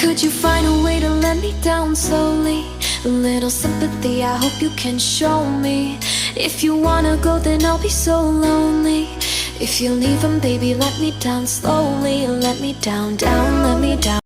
Could you find a way to let me down slowly? A little sympathy, I hope you can show me. If you wanna go, then I'll be so lonely. If you're leaving, baby, let me down slowly. Let me down, down, let me down.